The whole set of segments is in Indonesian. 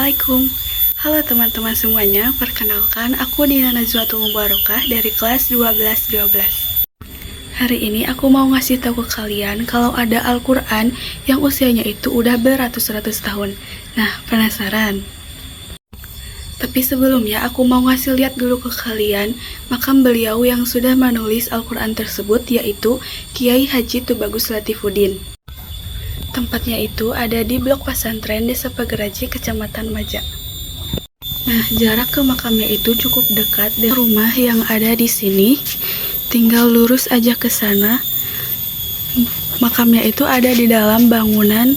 Assalamualaikum. Halo teman-teman semuanya, perkenalkan aku Dina Najwatul Mubarokah dari kelas 12. Hari ini aku mau ngasih tahu ke kalian kalau ada Al-Quran yang usianya itu udah beratus-ratus tahun. Nah, penasaran? Tapi sebelumnya aku mau ngasih lihat dulu ke kalian makam beliau yang sudah menulis Al-Quran tersebut, yaitu Kiai Haji Tubagus Latifuddin. Tempatnya itu ada di blok pesantren Desa Pageraji, Kecamatan Majak. Nah, jarak ke makamnya itu cukup dekat dengan rumah yang ada di sini. Tinggal lurus aja ke sana. Makamnya itu ada di dalam bangunan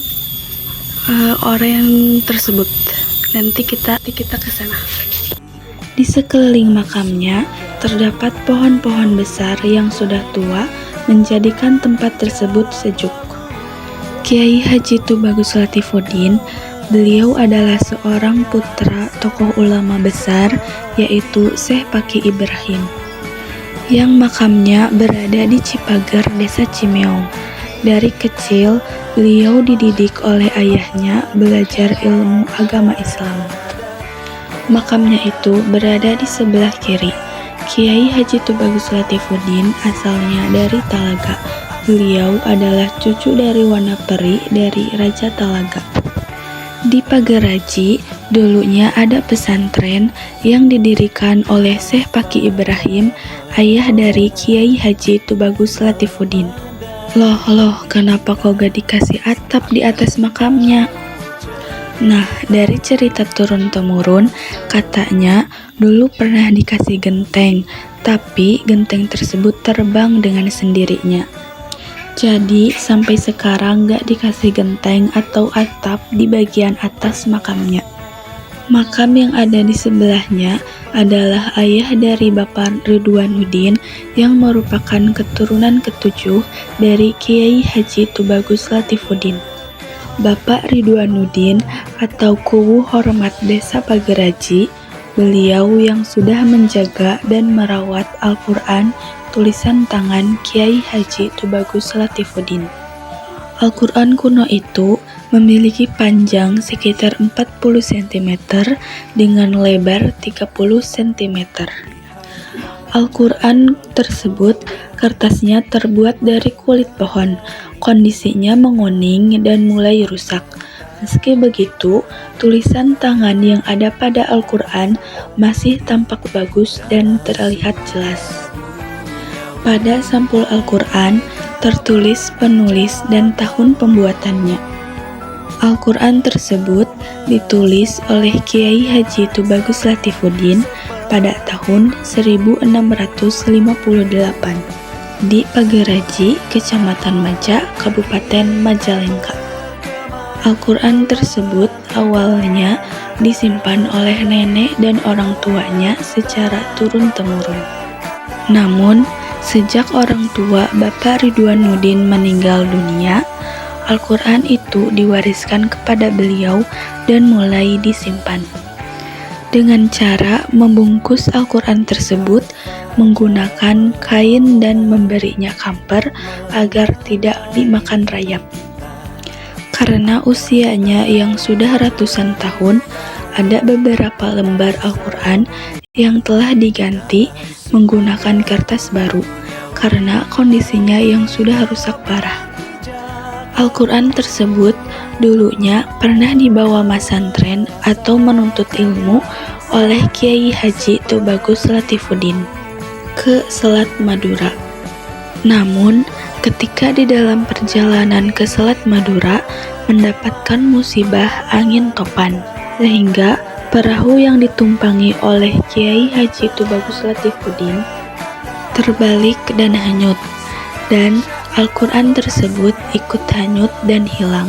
orang tersebut. Nanti kita ke sana. Di sekeliling makamnya terdapat pohon-pohon besar yang sudah tua, menjadikan tempat tersebut sejuk. Kiai Haji Tubagus Latifuddin, beliau adalah seorang putra tokoh ulama besar, yaitu Syekh Paki Ibrahim, yang makamnya berada di Cipager, Desa Cimeong. Dari kecil, beliau dididik oleh ayahnya belajar ilmu agama Islam. Makamnya itu berada di sebelah kiri. Kiai Haji Tubagus Latifuddin asalnya dari Talaga. Beliau adalah cucu dari Wanaperi dari Raja Talaga. Di Pageraji, dulunya ada pesantren yang didirikan oleh Syekh Paki Ibrahim, ayah dari Kiai Haji Tubagus Latifuddin. Loh, kenapa kok gak dikasih atap di atas makamnya? Nah, dari cerita turun-temurun, katanya dulu pernah dikasih genteng, tapi genteng tersebut terbang dengan sendirinya. Jadi, sampai sekarang gak dikasih genteng atau atap di bagian atas makamnya. Makam yang ada di sebelahnya adalah ayah dari Bapak Ridwanuddin yang merupakan keturunan ketujuh dari Kiai Haji Tubagus Latifuddin. Bapak Ridwanuddin atau Kuwu Hormat Desa Pageraji, beliau yang sudah menjaga dan merawat Al-Quran tulisan tangan Kiai Haji Tubagus Latifuddin. Al-Quran kuno itu memiliki panjang sekitar 40 cm dengan lebar 30 cm. Al-Quran tersebut kertasnya terbuat dari kulit pohon, kondisinya menguning dan mulai rusak. Meski begitu, tulisan tangan yang ada pada Al-Quran masih tampak bagus dan terlihat jelas. Pada sampul Al-Quran tertulis penulis dan tahun pembuatannya. Al-Quran tersebut ditulis oleh Kiai Haji Tubagus Latifuddin pada tahun 1658 di Pageraji, Kecamatan Majak, Kabupaten Majalengka. Al-Quran tersebut awalnya disimpan oleh nenek dan orang tuanya secara turun-temurun. Namun, sejak orang tua Bapak Ridwanuddin meninggal dunia, Al-Quran itu diwariskan kepada beliau dan mulai disimpan. Dengan cara membungkus Al-Quran tersebut menggunakan kain dan memberinya kamper agar tidak dimakan rayap. Karena usianya yang sudah ratusan tahun, ada beberapa lembar Al-Quran yang telah diganti menggunakan kertas baru karena kondisinya yang sudah rusak parah. Al-Quran tersebut dulunya pernah dibawa masantren atau menuntut ilmu oleh Kiai Haji Tubagus Latifuddin ke Selat Madura. Namun, ketika di dalam perjalanan ke Selat Madura mendapatkan musibah angin topan, sehingga perahu yang ditumpangi oleh Kiai Haji Tubagus Latifuddin terbalik dan hanyut, dan Al-Quran tersebut ikut hanyut dan hilang.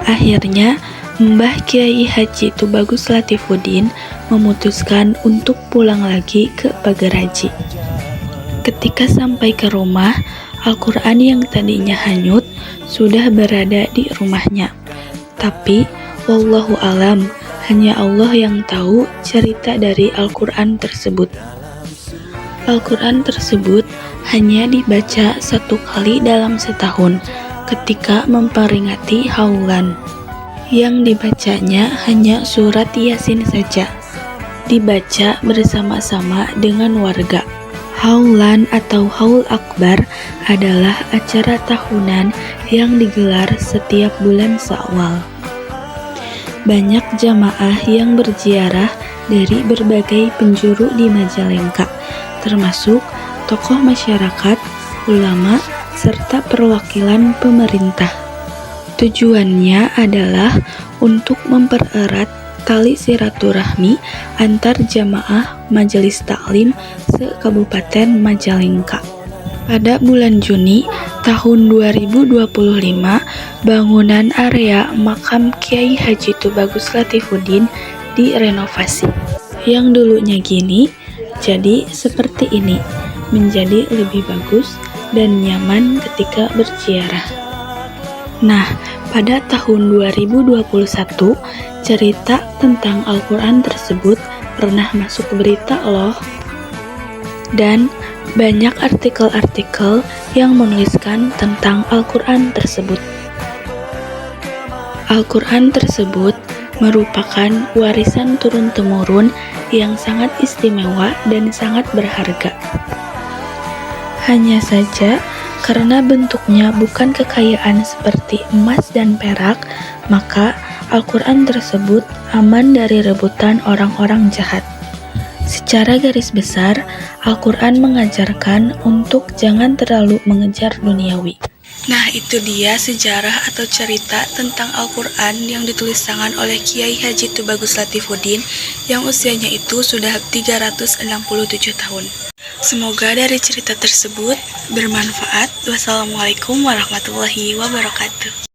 Akhirnya, Mbah Kiai Haji Tubagus Latifuddin memutuskan untuk pulang lagi ke Pageraji. Ketika sampai ke rumah, Al-Quran yang tadinya hanyut sudah berada di rumahnya. Tapi, wallahu alam, hanya Allah yang tahu cerita dari Al-Quran tersebut. Al-Quran tersebut hanya dibaca satu kali dalam setahun ketika memperingati Haulan, Yang dibacanya hanya surat Yasin saja, dibaca bersama-sama dengan warga. Haulan atau Haul Akbar adalah acara tahunan yang digelar setiap bulan Syawal. Banyak jamaah yang berziarah dari berbagai penjuru di Majalengka, termasuk tokoh masyarakat, ulama, serta perwakilan pemerintah. Tujuannya adalah untuk mempererat tali silaturahmi antar jamaah Majelis Taklim se-Kabupaten Majalengka. Pada bulan Juni tahun 2025, bangunan area makam Kiai Haji Tubagus Latifuddin direnovasi. Yang dulunya gini, jadi seperti ini, menjadi lebih bagus dan nyaman ketika berziarah. Nah, pada tahun 2021, cerita tentang Al-Quran tersebut pernah masuk berita loh. Dan banyak artikel-artikel yang menuliskan tentang Al-Quran tersebut. Al-Quran tersebut merupakan warisan turun-temurun yang sangat istimewa dan sangat berharga. Hanya saja, karena bentuknya bukan kekayaan seperti emas dan perak, maka Al-Quran tersebut aman dari rebutan orang-orang jahat. Secara garis besar, Al-Quran mengajarkan untuk jangan terlalu mengejar duniawi. Nah, itu dia sejarah atau cerita tentang Al-Quran yang ditulis tangan oleh Kiai Haji Tubagus Latifuddin yang usianya itu sudah 367 tahun. Semoga dari cerita tersebut bermanfaat. Wassalamualaikum warahmatullahi wabarakatuh.